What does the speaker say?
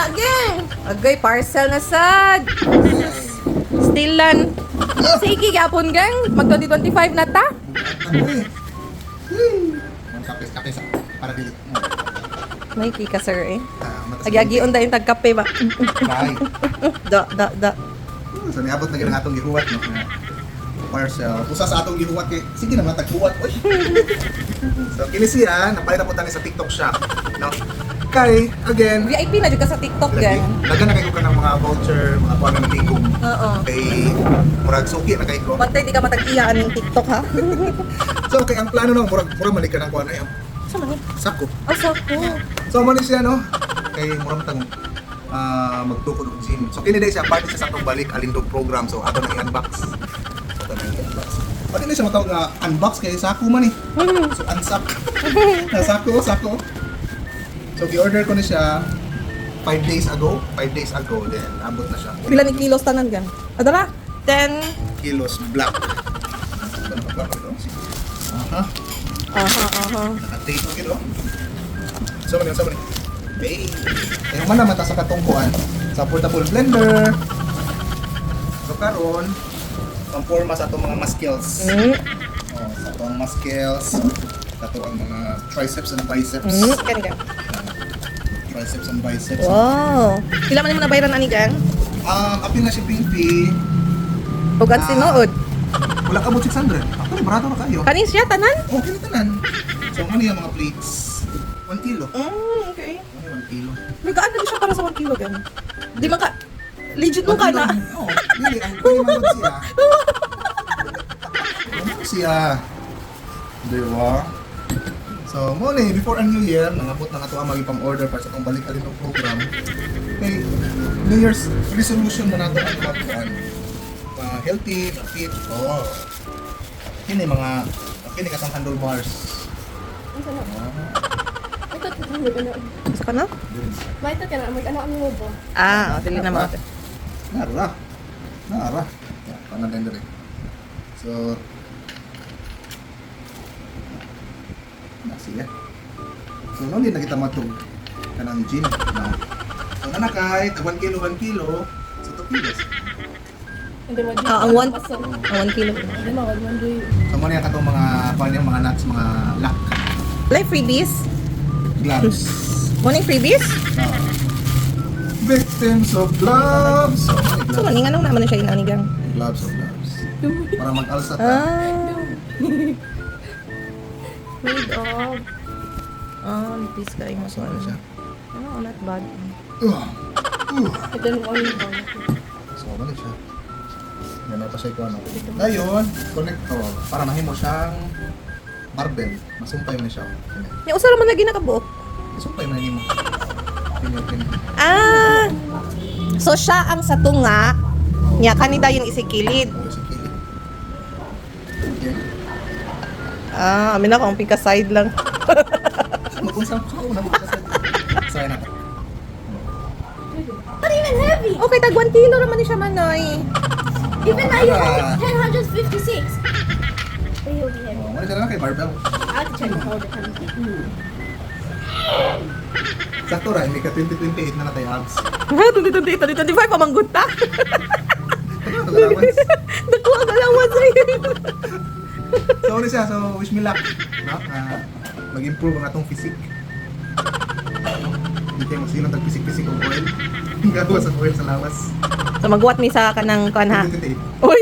na, geng. Agay, parcel na sad. Stilan. Sige, gapon, geng. Mag 2025 na ta. Ang kapis-kapis para dili. May kika, sir, eh. Matas- Agyagi-on dahil tagkape ba? Bye. Da. So niabot na gyud ang atong gihuwat no. Parcel. Usa sa atong gihuwat kay sige na mataghuwat oy. So kini siya napalita po tani sa TikTok shop, no. Kay again, VIP na dyan ka sa TikTok, geng. Laga na kayo ka ng mga voucher, mga kuha ng tigong. Oo. Kay murag suki na kay ko. Bantay, di ka matag-iyaan ng TikTok, ha? So kay ang plano no murag malik ka ng kuha na yung Saan man? sako. Asa ko? So man siya no. Kay murag tang magtukod og gym. So kini day siya part sa atong balik alindog program. So ato na i-unbox. Pati na siya matawag nga unbox kay sako man eh. So unsack. Sako. So i-order ko na siya 5 days ago. Then abot na siya. Pila ni kilos tanan, geng? Adara? 10. Kilos black. Aha. Naka-tape ko kilo. So man. Hey. Yung man naman ta sa katungkuan sa portable blender. So karon ang forma sa itong mga muscles. Sa itong muscles, sa itong mga triceps and biceps. Kani, geng. Triceps and biceps. Wow. Pila man mo na bayaran ani, geng? Apil na si Pinky. Huwag sinuod. Wala ka mo 600. Ako na, barato na kayo. Kanin siya, tanan? Okay na tanan. So ano yung mga plates? 1 kilo. Okay. Ano 1 kilo? May gaano din siya para sa 1 kilo, geng? Di man ka... Legit mo ka na. Oo. Hindi, ang pwede magod siya. Ano siya? Diba? So, muna before ang New Year, nangabot na nga ito ang maging order para sa itong balik alin ng program. Okay, New Year's resolution mo na ito ang matuan. Healthy, fit. Oh. Kini mga, kini kasang handlebars. Gusto ka na? Maita ka na, mag-anak mo ba? Dili na mo. Nara. Ya, panan din rin. So, siya. So, nung din nakita matog kanang gym. No? So, nanakay, 1 kilo, so 2 kilos. Hindi mo di. Ang 1 kilo. Hindi mo, wag mo di. So, muna yung katong mga nuts, mga lock, Like freebies? gloves. Morning freebies? Victims of gloves. So, So, maning anong naman na siya inani, gang? gloves. Para mag-alsat ka. Made of... nipis ka yung So, ano siya? Not bad. Ito yung only ba? So, balik siya. Yan na pa siya ikaw, ano. Ngayon, connector. Para mahimo siyang barbell. Masumpay mo na siya. Yung usa naman lagi nakabuok. Masumpay mo na mo. Pinyo. So siya ang sa tunga niya kanida yung isikilid. Oh, si Kili. Okay. Amin ako ang pika side lang. Mag-unsang ka na magkasad. Sorry na. Not even heavy! Okay, tag 1 kilo naman ni siya manoy. Even now you hold it 1056. But you'll be heavy. Oh, wala ka na kay barbell. I have to check the hold it. Sakto ra, hindi ka 2028 na natay abs. 2025 pa mangguta. Ano ka allowance? Nakuha ka lang mo sa'yo. So, ano siya? So, wish me luck. No? Mag-improve ang atong physique. Hindi kayo magsilong tag-pisik-pisik o oil. Gagawa sa oil sa lawas. So magbuhat mi sa kanang kanha. 2028. Uy!